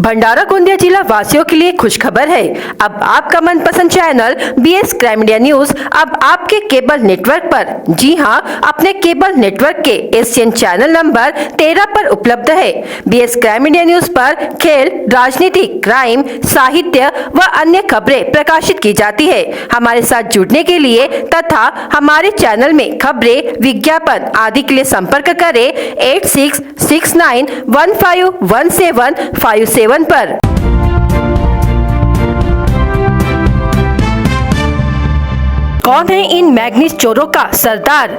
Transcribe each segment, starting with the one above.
भंडारा गोंदिया जिला वासियों के लिए खुशखबर है। अब आपका मनपसंद channel BS crime India news अब आपके केबल नेटवर्क पर, जी हां, अपने केबल नेटवर्क के एशियन चैनल नंबर 13 पर उपलब्ध है। BS क्राइम इंडिया न्यूज पर खेल, राजनीति, क्राइम, साहित्य व अन्य खबरें प्रकाशित की जाती है। हमारे साथ जुड़ने के लिए तथा हमारे चैनल में खबरें, विज्ञापन आदि के लिए संपर्क करें 8669151757 पर। कौन है इन मैग्नीज चोरों का सरदार?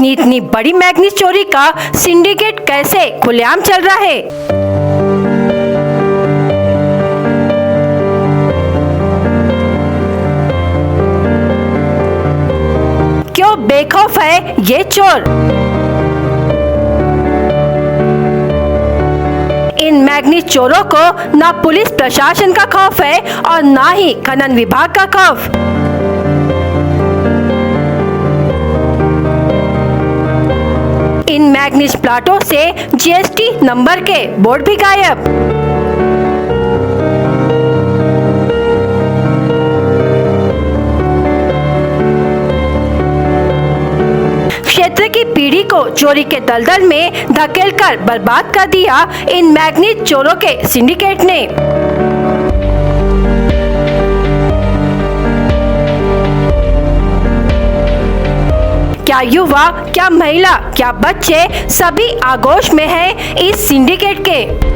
इतनी बड़ी मैग्नीज चोरी का सिंडिकेट कैसे खुलेआम चल रहा है? क्यों बेखौफ है ये चोर? इन मैग्नीज चोरों को ना पुलिस प्रशासन का खौफ है और ना ही खनन विभाग का खौफ। इन मैग्नीज प्लाटों से GST नंबर के बोर्ड भी गायब। क्षेत्र की पीढ़ी को चोरी के दलदल में धकेलकर बर्बाद कर दिया इन मैग्नीज चोरों के सिंडिकेट ने। क्या युवा, क्या महिला, क्या बच्चे सभी आगोश में हैं इस सिंडिकेट के।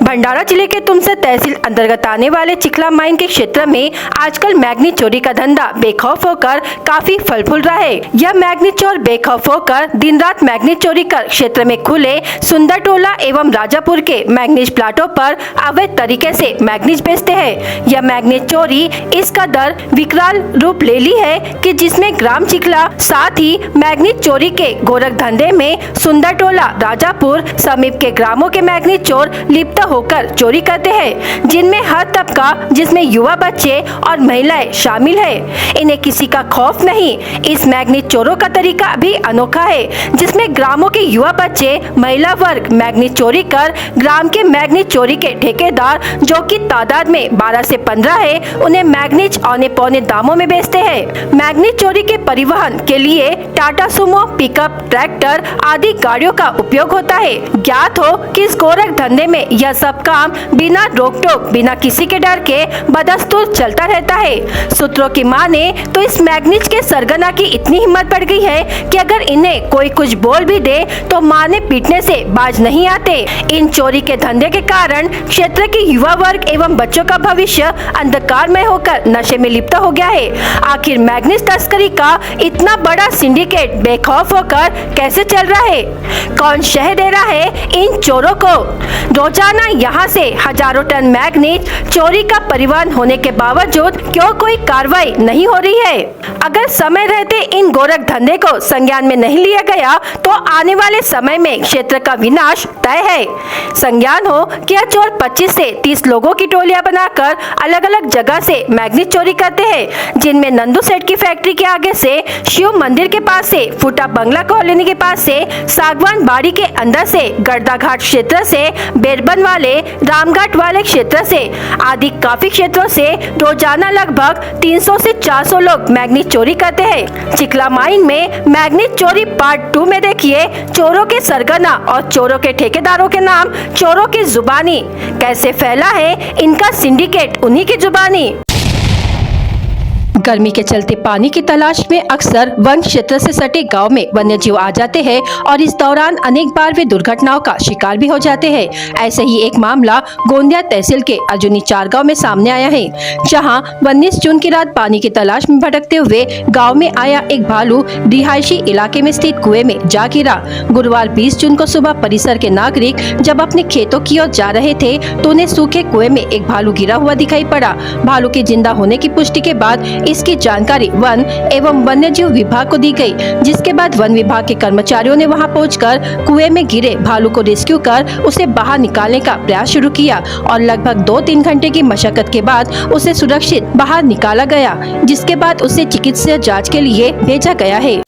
भंडारा जिले के तुमसर तहसील अंतर्गत आने वाले चिखला माइन के क्षेत्र में आजकल मैग्नीज चोरी का धंधा बेखौफ होकर काफी फल फूल रहा है। यह मैग्नीज चोर बेखौफ होकर दिन रात मैग्नीज चोरी कर क्षेत्र में खुले सुंदर टोला एवं राजापुर के मैग्नीज प्लाटों पर अवैध तरीके से मैग्नीज बेचते हैं। यह मैग्नीज चोरी इस कदर विकराल रूप ले ली है कि जिसमें ग्राम चिखला साथ ही मैग्नीज चोरी के गोरख धंधे में सुंदर टोला, राजापुर समीप के ग्रामों के मैग्नीज चोर लिप्त होकर चोरी करते हैं, जिनमें हर तबका, जिसमें युवा, बच्चे और महिलाएं शामिल है। इन्हें किसी का खौफ नहीं। इस मैग्नीज चोरों का तरीका भी अनोखा है, जिसमें ग्रामों के युवा, बच्चे, महिला वर्ग मैग्नीज चोरी कर ग्राम के मैग्नीज चोरी के ठेकेदार, जो कि तादाद में 12 से 15 है, उन्हें मैग्नीज औने पौने दामों में बेचते हैं। मैग्नीज चोरी के परिवहन के लिए टाटा सुमो, पिकअप, ट्रैक्टर आदि गाड़ियों का उपयोग होता है। ज्ञात हो कि इस गोरख धंधे में यह सब काम बिना रोक टोक, बिना किसी के डर के बदस्तूर चलता रहता है। सूत्रों की माने तो इस मैग्नीज के सरगना की इतनी हिम्मत बढ़ गई है कि अगर इन्हें कोई कुछ बोल भी दे तो मारने पीटने से बाज नहीं आते। इन चोरी के धंधे के कारण क्षेत्र के युवा वर्ग एवं बच्चों का भविष्य अंधकारमय होकर नशे में लिप्त हो गया है। आखिर मैग्नीज तस्करी का इतना बड़ा सिंडिकेट बेखौफ होकर कैसे चल रहा है? कौन शह दे रहा है इन चोरों को? रोजाना यहाँ से हजारों टन मैग्नीज चोरी का परिवहन होने के बावजूद क्यों कोई कार्रवाई नहीं हो रही है? अगर समय रहते इन गोरख धंधे को संज्ञान में नहीं लिया गया तो आने वाले समय में क्षेत्र का विनाश तय है। संज्ञान हो कि यह चोर 25 से 30 लोगों की टोलियां बनाकर अलग अलग जगह से मैग्नीज चोरी करते हैं, जिनमें नंदू सेठ की फैक्ट्री के आगे से, शिव मंदिर के पास से, फूटा बंगला कॉलोनी के पास से, सागवान बाड़ी के अंदर से, गड़दा घाट क्षेत्र से, बेरबन वाले, रामघाट वाले क्षेत्र से आदि काफी क्षेत्रों से रोजाना लगभग 300 से 400 लोग मैग्नीज चोरी करते हैं। चिखला माइन में मैग्नीज चोरी पार्ट 2 में देखिए चोरों के सरगना और चोरों के ठेकेदारों के नाम, चोरों की जुबानी, कैसे फैला है इनका सिंडिकेट उन्हीं की जुबानी। गर्मी के चलते पानी की तलाश में अक्सर वन क्षेत्र से सटे गांव में वन्य जीव आ जाते हैं और इस दौरान अनेक बार वे दुर्घटनाओं का शिकार भी हो जाते हैं। ऐसे ही एक मामला गोंदिया तहसील के अर्जुनी 4 गांव में सामने आया है, जहां 19 जून की रात पानी की तलाश में भटकते हुए गाँव में आया एक भालू रिहायशी इलाके में स्थित कुएं में जा गिरा। गुरुवार 20 जून को सुबह परिसर के नागरिक जब अपने खेतों की ओर जा रहे थे तो उन्हें सूखे कुएं में एक भालू गिरा हुआ दिखाई पड़ा। भालू के जिंदा होने की पुष्टि के बाद इसकी जानकारी वन एवं वन्यजीव विभाग को दी गई, जिसके बाद वन विभाग के कर्मचारियों ने वहां पहुंचकर कुएं में गिरे भालू को रेस्क्यू कर उसे बाहर निकालने का प्रयास शुरू किया और लगभग 2-3 घंटे की मशक्कत के बाद उसे सुरक्षित बाहर निकाला गया, जिसके बाद उसे चिकित्सीय जांच के लिए भेजा गया है।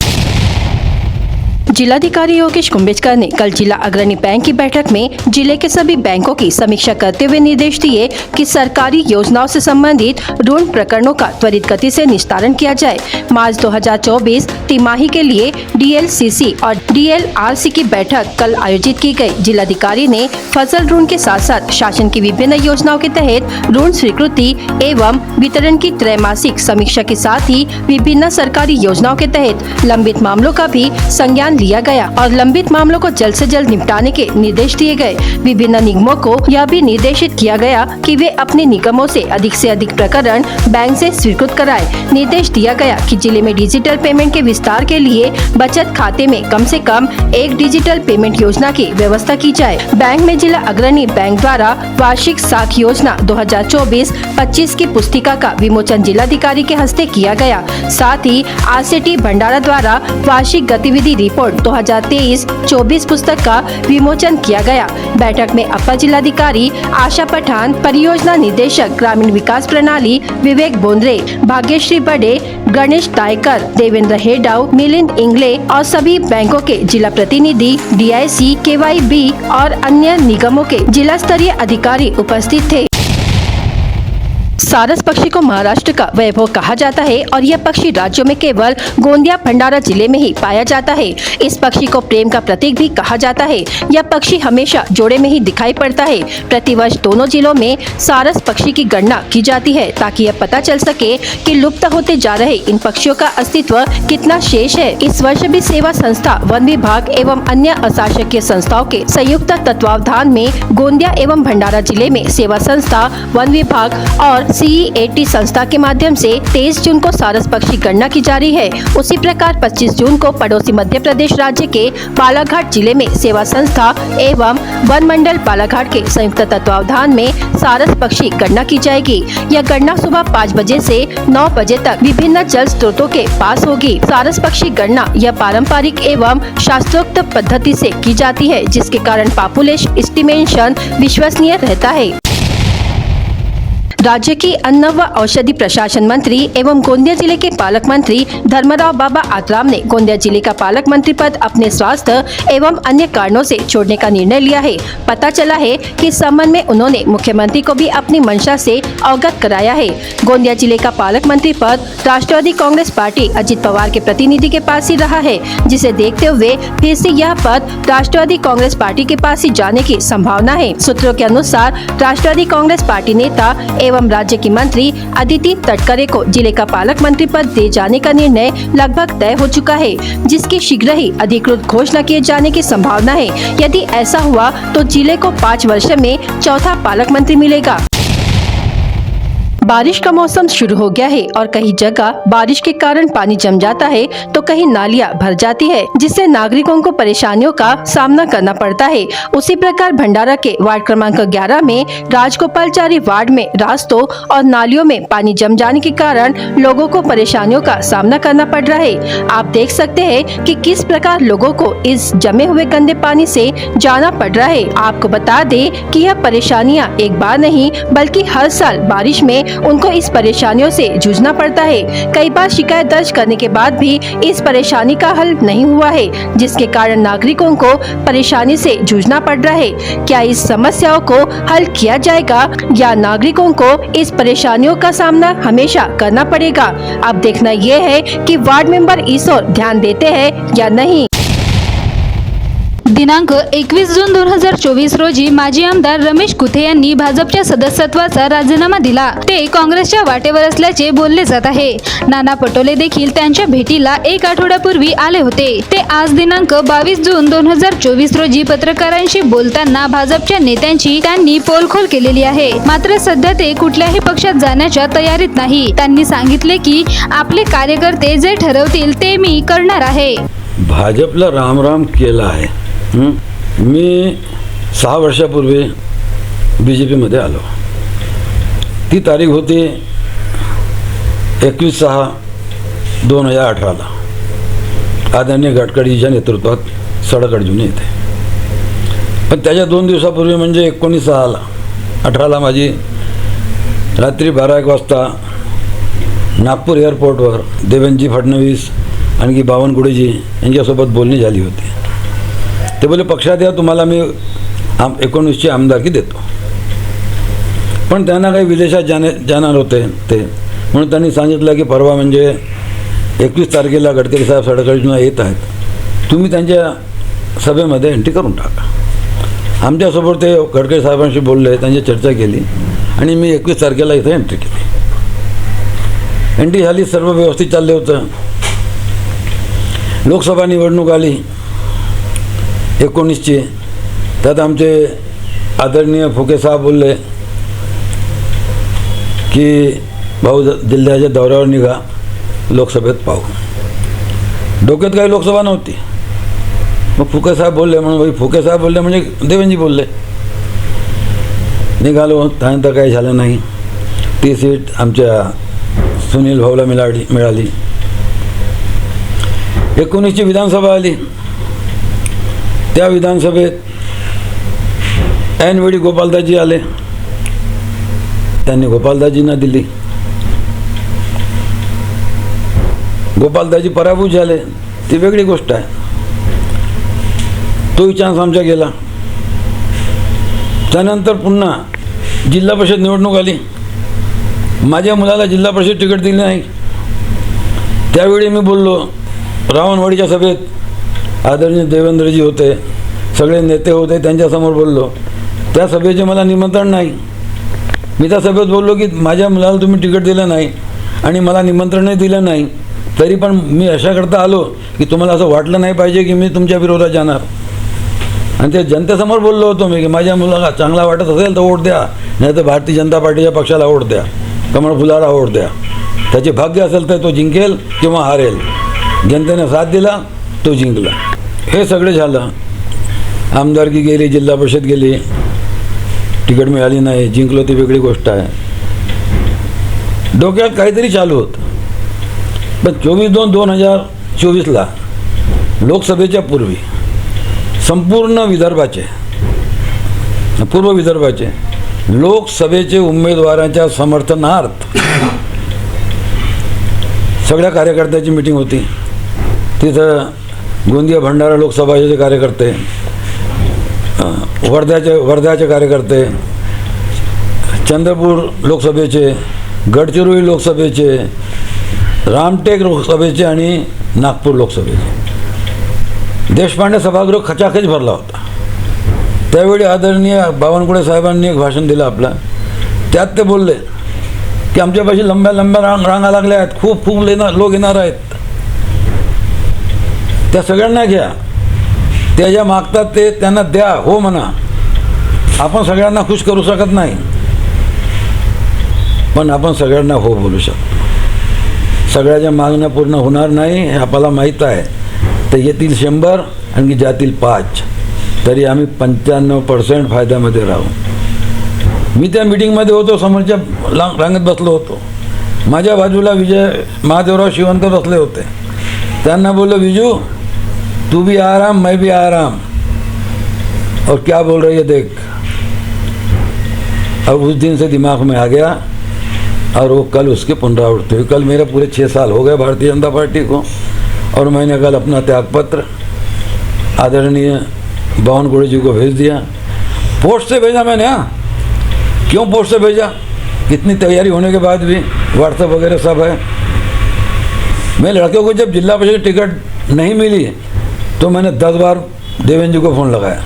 जिलाधिकारी योगेश कुंभेजकर ने कल जिला अग्रणी बैंक की बैठक में जिले के सभी बैंकों की समीक्षा करते हुए निर्देश दिए कि सरकारी योजनाओं से संबंधित ऋण प्रकरणों का त्वरित गति से निस्तारण किया जाए। मार्च 2024 तिमाही के लिए डीएलसीसी और डीएलआरसी की बैठक कल आयोजित की गई। जिलाधिकारी ने फसल ऋण के साथ साथ शासन की विभिन्न योजनाओं के तहत ऋण स्वीकृति एवं वितरण की त्रैमासिक समीक्षा के साथ ही विभिन्न सरकारी योजनाओं के तहत लंबित मामलों का भी संज्ञान लिया गया और लंबित मामलों को जल्द से जल्द निपटाने के निर्देश दिए गए। विभिन्न निगमों को यह भी निर्देशित किया गया कि वे अपने निगमों से अधिक प्रकरण बैंक से स्वीकृत कराएं। निर्देश दिया गया कि जिले में डिजिटल पेमेंट के विस्तार के लिए बचत खाते में कम से कम एक डिजिटल पेमेंट योजना की व्यवस्था की जाए। बैंक में जिला अग्रणी बैंक द्वारा वार्षिक साख योजना 2024-25 की पुस्तिका का विमोचन जिलाधिकारी के हस्ते किया गया। साथ ही आरसीटी भंडारा द्वारा वार्षिक गतिविधि रिपोर्ट 2023-24 पुस्तक का विमोचन किया गया। बैठक में अपर जिलाधिकारी आशा पठान, परियोजना निदेशक ग्रामीण विकास प्रणाली विवेक बोंद्रे, भाग्यश्री बड़े, गणेश तायकर, देवेंद्र हेडाव, मिलिंद इंगले और सभी बैंकों के जिला प्रतिनिधि, डीआईसी, केवाईबी और अन्य निगमों के जिला स्तरीय अधिकारी उपस्थित थे। सारस पक्षी को महाराष्ट्र का वैभव कहा जाता है और यह पक्षी राज्यों में केवल गोंदिया भंडारा जिले में ही पाया जाता है। इस पक्षी को प्रेम का प्रतीक भी कहा जाता है। यह पक्षी हमेशा जोड़े में ही दिखाई पड़ता है। प्रतिवर्ष दोनों जिलों में सारस पक्षी की गणना की जाती है ताकि यह पता चल सके कि लुप्त होते जा रहे इन पक्षियों का अस्तित्व कितना शेष है। इस वर्ष भी सेवा संस्था, वन विभाग एवं अन्य अशासकीय संस्थाओं के संयुक्त तत्वावधान में गोंदिया एवं भंडारा जिले में सेवा संस्था, वन विभाग और CEAT संस्था के माध्यम से 23 जून को सारस पक्षी गणना की जा रही है। उसी प्रकार 25 जून को पड़ोसी मध्य प्रदेश राज्य के बालाघाट जिले में सेवा संस्था एवं वन मंडल बालाघाट के संयुक्त तत्वावधान में सारस पक्षी गणना की जाएगी। यह गणना सुबह 5 बजे से 9 बजे तक विभिन्न जल स्रोतों के पास होगी। सारस पक्षी गणना यह पारंपरिक एवं शास्त्रोक्त पद्धति से की जाती है, जिसके कारण पॉपुलेशन एस्टिमेशन विश्वसनीय रहता है। राज्य की अन्न व औषधि प्रशासन मंत्री एवं गोंदिया जिले के पालक मंत्री धर्मराव बाबा आत्राम ने गोंदिया जिले का पालक मंत्री पद अपने स्वास्थ्य एवं अन्य कारणों से छोड़ने का निर्णय लिया है। पता चला है कि इस संबंध में उन्होंने मुख्यमंत्री को भी अपनी मंशा से अवगत कराया है। गोंदिया जिले का पालक मंत्री पद राष्ट्रवादी कांग्रेस पार्टी अजित पवार के प्रतिनिधि के पास ही रहा है, जिसे देखते हुए फिर से यह पद राष्ट्रवादी कांग्रेस पार्टी के पास ही जाने की संभावना है। सूत्रों के अनुसार राष्ट्रवादी कांग्रेस पार्टी नेता एवं राज्य की मंत्री अदिति तटकरे को जिले का पालक मंत्री पद दे जाने का निर्णय लगभग तय हो चुका है, जिसकी शीघ्र ही अधिकृत घोषणा किए जाने की संभावना है। यदि ऐसा हुआ तो जिले को 5 वर्ष में चौथा पालक मंत्री मिलेगा। बारिश का मौसम शुरू हो गया है और कई जगह बारिश के कारण पानी जम जाता है तो कहीं नालियां भर जाती है, जिससे नागरिकों को परेशानियों का सामना करना पड़ता है। उसी प्रकार भंडारा के वार्ड क्रमांक 11 में राजगोपालचारी वार्ड में रास्तों और नालियों में पानी जम जाने के कारण लोगों को परेशानियों का सामना करना पड़ रहा है। आप देख सकते हैं कि किस प्रकार लोगों को इस जमे हुए गंदे पानी से जाना पड़ रहा है। आपको बता दें कि यह परेशानियां एक बार नहीं बल्कि हर साल बारिश में उनको इस परेशानियों से जूझना पड़ता है। कई बार शिकायत दर्ज करने के बाद भी इस परेशानी का हल नहीं हुआ है, जिसके कारण नागरिकों को परेशानी से जूझना पड़ रहा है। क्या इस समस्याओं को हल किया जाएगा या नागरिकों को इस परेशानियों का सामना हमेशा करना पड़ेगा? अब देखना ये है कि वार्ड मेंबर इस ओर ध्यान देते हैं या नहीं। दिनांक 21 जून 2024 रोजी माजी आमदार रमेश कुथे यांनी भाजपच्या सदस्यत्वाचा राजीनामा दिला। ते काँग्रेसच्या वाटेवर असल्याचे बोलले जात आहे। नाना पटोले देखील त्यांच्या भेटीला 1 आठवड्यापूर्वी आले होते। ते आज दिनांक 22 जून 2024 रोजी पत्रकारांशी बोलताना भाजपच्या नेत्यांची त्यांनी पोलखोल केलेली आहे। मात्र सध्या ते कुठल्याही पक्षात जाण्याच्या तयारीत नाही। त्यांनी सांगितले की आपले कार्यकर्ते जे ठरवतील ते मी करणार आहे। भाजपला राम केला आहे। मी 6 वर्षापूर्वी BJP मध्ये आलो। ती तारीख होती 21/6/2018 आदरणीय गडकरींच्या नेतृत्वात सडक अर्जुनी येते. पण त्याच्या 2 दिवसापूर्वी म्हणजे 19/6/18 माझी रात्री 12-1 वाजता नागपूर एअरपोर्टवर देवेंद्रजी फडणवीस आणखी बावनकुळेजी यांच्यासोबत बोलणी झाली होती. ते बोले पक्षात या, तुम्हाला मी 19ची आमदारकी देतो. पण त्यांना काही विदेशात जाणार होते ते, म्हणून त्यांनी सांगितलं की परवा म्हणजे 21 तारखेला गडकरी साहेब सडक अर्जुनीला येत आहेत, तुम्ही त्यांच्या सभेमध्ये एंट्री करून टाका. आमच्यासोबत ते गडकरी साहेबांशी बोलले, त्यांची चर्चा केली आणि मी 21 तारखेला इथे एंट्री केली. एंट्री झाली, सर्व व्यवस्थित चाललं होतं. लोकसभा निवडणूक आली 19ची. त्यात आमचे आदरणीय फुके साहेब बोलले की भाऊ जिल्ह्याच्या दौऱ्यावर निघा, लोकसभेत पाहू. डोक्यात काही लोकसभा नव्हती. मग फुके साहेब बोलले, म्हणून भाई फुके साहेब बोलले म्हणजे देवेंद्रजी बोलले. निघालो, त्यानंतर काही झालं नाही. ती सीट आमच्या सुनील भाऊला मिळाली. 19ची विधानसभा आली. त्या विधानसभेत ऐनवेळी गोपालदाजी आले, त्यांनी गोपालदाजींना दिली. गोपालदाजी पराभूत झाले, ती वेगळी गोष्ट आहे. तोही चान्स आमचा गेला. त्यानंतर पुन्हा जिल्हा परिषद निवडणूक आली. माझ्या मुलाला जिल्हा परिषद तिकीट दिली नाही. त्यावेळी मी बोललो, रावणवाडीच्या सभेत आदरणीय देवेंद्रजी होते, सगळे नेते होते, त्यांच्यासमोर बोललो. त्या सभेचे मला निमंत्रण नाही. मी त्या सभेत बोललो की माझ्या मुलाला तुम्ही तिकीट दिलं नाही आणि मला निमंत्रणही दिलं नाही, तरी पण मी अशाकरता आलो की तुम्हाला असं वाटलं नाही पाहिजे की मी तुमच्या विरोधात जाणार. आणि ते जनतेसमोर बोललो होतो मी की माझ्या मुलाला चांगला वाटत असेल तर वोट द्या, नाही तर भारतीय जनता पार्टीच्या पक्षाला वोट द्या, कमळ फुलाला वोट द्या. त्याचे भाग्य असेल तर तो जिंकेल किंवा हारेल. जनतेने साथ दिला, तो जिंकला. हे सगळं झालं. आमदारकी गेली, जिल्हा परिषद गेली, तिकीट मिळाली नाही, जिंकलो ती वेगळी गोष्ट आहे. डोक्यात काहीतरी चालू होतं. पण 24/2/2024ला लोकसभेच्या पूर्वी संपूर्ण विदर्भाचे, पूर्व विदर्भाचे लोकसभेचे उमेदवारांच्या समर्थनार्थ सगळ्या कार्यकर्त्याची मीटिंग होती. तिथं गोंदिया भंडारा लोकसभाचे कार्यकर्ते, वर्ध्याचे कार्यकर्ते, चंद्रपूर लोकसभेचे, गडचिरोली लोकसभेचे, रामटेक लोकसभेचे आणि नागपूर लोकसभेचे. देशपांडे सभागृह खचाखच भरला होता. त्यावेळी आदरणीय बावनकुळे साहेबांनी एक भाषण दिलं आपलं. त्यात ते बोलले की आमच्यापाशी लंब्या रांगा लागल्या आहेत, खूप लोक येणार आहेत, त्या सगळ्यांना घ्या, त्या ज्या मागतात ते त्यांना द्या, हो म्हणा. आपण सगळ्यांना खुश करू शकत नाही, पण आपण सगळ्यांना हो बोलू शकतो. सगळ्याच्या मागण्या पूर्ण होणार नाही हे आपल्याला माहीत आहे. तर येतील 100 आणि जातील 5, तरी आम्ही 95% फायद्यामध्ये राहू. मी त्या मीटिंगमध्ये होतो, समोरच्या रांगेत बसलो होतो. माझ्या बाजूला विजय महादेवराव शिवंत बसले होते. त्यांना बोललो, विजू तू भी आराम, मैं भी आराम, और क्या बोल रही है देख. अब उस दिन से दिमाग में आ गया और वो कल उसके पुनरावृत्ति हुई. कल मेरे पूरे 6 साल हो गए भारतीय जनता पार्टी को, और मैंने कल अपना त्यागपत्र आदरणीय बावनकुळे जी को भेज दिया. पोस्ट से भेजा मैंने. हाँ, क्यों पोस्ट से भेजा? इतनी तैयारी होने के बाद भी व्हाट्सएप वगैरह सब है. मैं लड़के को जब जिला परिषद टिकट नहीं मिली तो मैंने 10 बार देवेंद्र जी को फ़ोन लगाया,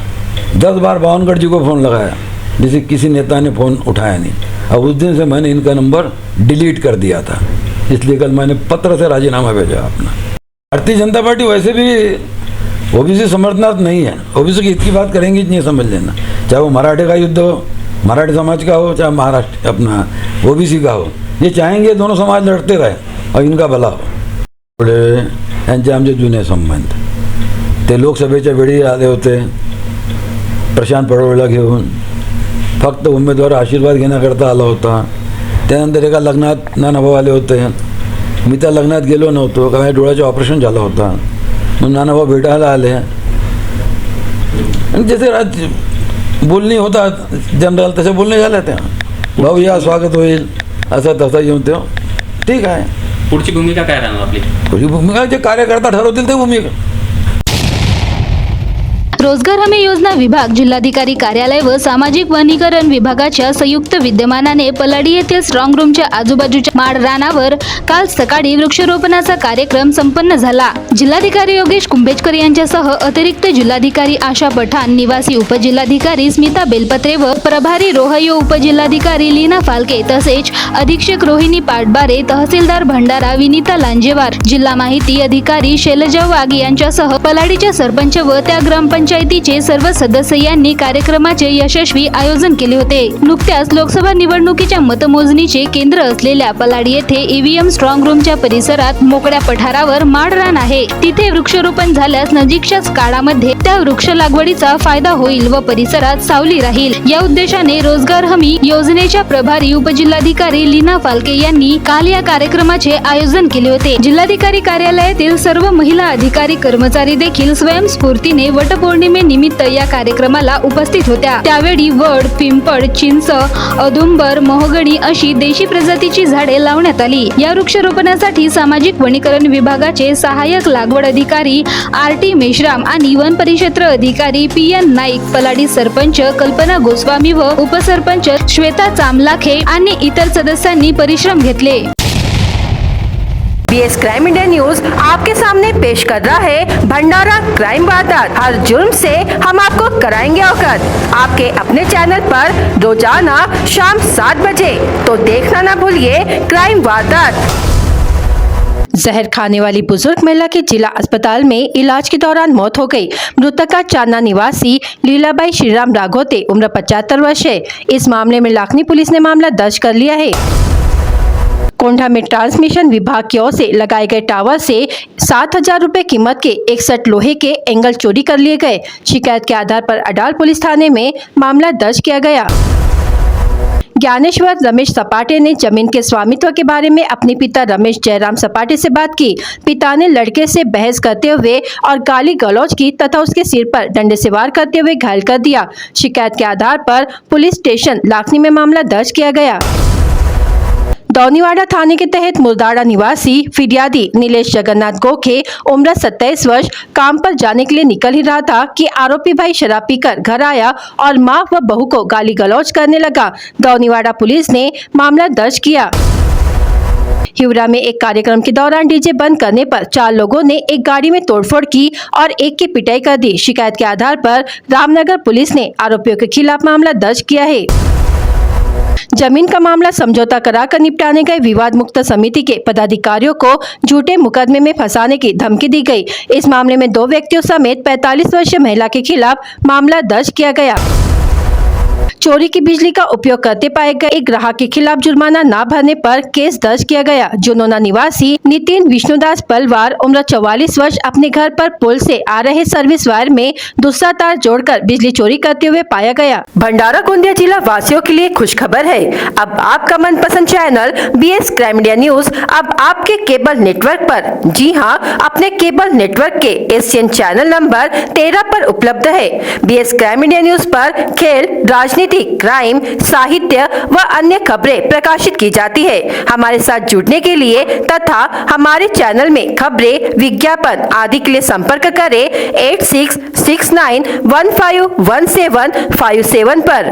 10 बार बावनगढ़ जी को फ़ोन लगाया, जिसे किसी नेता ने फ़ोन उठाया नहीं. अब उस दिन से मैंने इनका नंबर डिलीट कर दिया था, इसलिए कल मैंने पत्र से राजीनामा भेजा अपना. भारतीय जनता पार्टी वैसे भी ओबीसी समर्थनार्थ नहीं है. ओबीसी की इतनी बात करेंगे नहीं, समझ लेना. चाहे वो मराठे का युद्ध हो, मराठी समाज का हो, चाहे महाराष्ट्र अपना ओबीसी का हो, ये चाहेंगे दोनों समाज लड़ते रहे और इनका भला हो. पुढे यांचे आमचे जुने संबंध. ते लोकसभेच्या वेळी आले होते प्रशांत पडवळला घेऊन, फक्त उमेदवार आशीर्वाद घेण्याकरता आला होता. त्यानंतर एका लग्नात नानाभाऊ आले होते. मी त्या लग्नात गेलो नव्हतो का माझ्या डोळ्याचं ऑपरेशन झालं होता मग नाना भाऊ भेटायला आले आणि जसे बोलणी होतात जनरल तसे बोलणे झाल्या त्या भाऊ या स्वागत होईल असं तसं येऊन तेव्हा ठीक आहे. पुढची भूमिका काय राहणार आपली? पुढची भूमिका जे कार्यकर्ता ठरवतील ते भूमिका. रोजगार हमी योजना विभाग, जिल्हाधिकारी कार्यालय व सामाजिक वनीकरण विभागाच्या संयुक्त विद्यमानाने पलाडी येथील स्ट्रॉंग रूमच्या आजूबाजूच्या माड रानावर काल सकाळी वृक्षारोपणाचा कार्यक्रम संपन्न झाला. जिल्हाधिकारी योगेश कुंभेजकर यांच्यासह अतिरिक्त जिल्हाधिकारी आशा पठाण, निवासी उपजिल्हाधिकारी स्मिता बेलपत्रे व प्रभारी रोहयो उपजिल्हाधिकारी लीना फालके तसेच अधीक्षक रोहिणी पाटबारे, तहसीलदार भंडारा विनीता लांजेवार, जिल्हा माहिती अधिकारी शैलजा वाघ यांच्यासह पलाडीच्या सरपंच व त्या ग्रामपंचायतीचे सर्व सदस्य यांनी कार्यक्रमाचे यशस्वी आयोजन केले होते. नुकत्याच लोकसभा निवडणुकीच्या मतमोजणीचे केंद्र असलेल्या पलाडी येथे ईव्हीएम स्ट्रॉंग रूमच्या परिसरात मोकळ्या पठारावर माड रान आहे. तिथे वृक्षारोपण झाल्यास नजीकच्याच काळामध्ये त्या वृक्ष लागवडीचा फायदा होईल व परिसरात सावली राहील. या उद्देशाने रोजगार हमी योजनेच्या प्रभारी उपजिल्हाधिकारी लीना फालके यांनी काल या कार्यक्रमाचे आयोजन केले होते. जिल्हाधिकारी कार्यालयातील सर्व महिला अधिकारी कर्मचारी देखील स्वयंस्फूर्तीने वटपौर्णिमेनिमित्त या कार्यक्रमाला उपस्थित होत्या. त्यावेळी वड, पिंपळ, चिंच, औदुंबर, मोहगणी अशी देशी प्रजातीची झाडे लावण्यात आली. या वृक्षारोपणासाठी सामाजिक वनीकरण विभागाचे सहाय्यक लागवड अधिकारी RT मेश्राम आणि वन परिक्षेत्र अधिकारी PN नाईक, पलाडी सरपंच कल्पना गोस्वामी व उपसरपंच श्वेता चामलाखे आणि इतर सदस्यांनी परिश्रम घेतले. BS क्राइम इंडिया न्यूज आपके सामने पेश कर रहा है भंडारा क्राइम वारदात। हर जुर्म से हम आपको कराएंगे अवगत। आपके अपने चैनल पर रोजाना शाम 7 बजे, तो देखना ना भूलिए क्राइम वारदात। जहर खाने वाली बुजुर्ग महिला की जिला अस्पताल में इलाज के दौरान मौत हो गई। मृतक का चांदना निवासी लीलाबाई श्रीराम राघोते उम्र 75 वर्ष है। इस मामले में लाखनी पुलिस ने मामला दर्ज कर लिया है। कोंढा में ट्रांसमिशन विभाग की ओर से लगाए गए टावर से 7,000 रुपए कीमत के 61 लोहे के एंगल चोरी कर लिए गए। शिकायत के आधार पर अडाल पुलिस थाने में मामला दर्ज किया गया। ज्ञानेश्वर रमेश सपाटे ने जमीन के स्वामित्व के बारे में अपने पिता रमेश जयराम सपाटे से बात की। पिता ने लड़के से बहस करते हुए और गाली गलौज की तथा उसके सिर पर डंडे से वार करते हुए घायल कर दिया। शिकायत के आधार पर पुलिस स्टेशन लाखनी में मामला दर्ज किया गया। दौनीवाड़ा थाने के तहत मुरदाड़ा निवासी फिरियादी नीलेश जगन्नाथ गोखे उम्र 27 वर्ष काम पर जाने के लिए निकल ही रहा था कि आरोपी भाई शराब पीकर घर आया और मां व बहू को गाली गलौज करने लगा। दौनीवाड़ा पुलिस ने मामला दर्ज किया। हिवरा में एक कार्यक्रम के दौरान डीजे बंद करने पर 4 लोगों ने एक गाड़ी में तोड़फोड़ की और एक की पिटाई कर दी। शिकायत के आधार पर रामनगर पुलिस ने आरोपियों के खिलाफ मामला दर्ज किया है। जमीन का मामला समझौता कराकर निपटाने गए विवाद मुक्त समिति के पदाधिकारियों को झूठे मुकदमे में फंसाने की धमकी दी गई। इस मामले में 2 व्यक्तियों समेत 45 वर्षीय महिला के खिलाफ मामला दर्ज किया गया। चोरी की बिजली का उपयोग करते पाए गए एक ग्राहक के खिलाफ जुर्माना न भरने पर केस दर्ज किया गया। जुनोना निवासी नितिन विष्णुदास पलवार उम्र 44 वर्ष अपने घर पर पुल से आ रहे सर्विस वायर में दूसरा तार जोड़कर बिजली चोरी करते हुए पाया गया। भंडारा गोंदिया जिला वासियों के लिए खुशखबर है। अब आपका मनपसंद channel BS crime India news अब आपके केबल नेटवर्क पर, जी हाँ, अपने केबल नेटवर्क के एशियन चैनल नंबर 13 पर उपलब्ध है। BS क्राइम इंडिया न्यूज पर खेल, राजनीति, क्राइम, साहित्य व अन्य खबरें प्रकाशित की जाती है। हमारे साथ जुड़ने के लिए तथा हमारे चैनल में खबरें, विज्ञापन आदि के लिए संपर्क करें 8669151757 पर।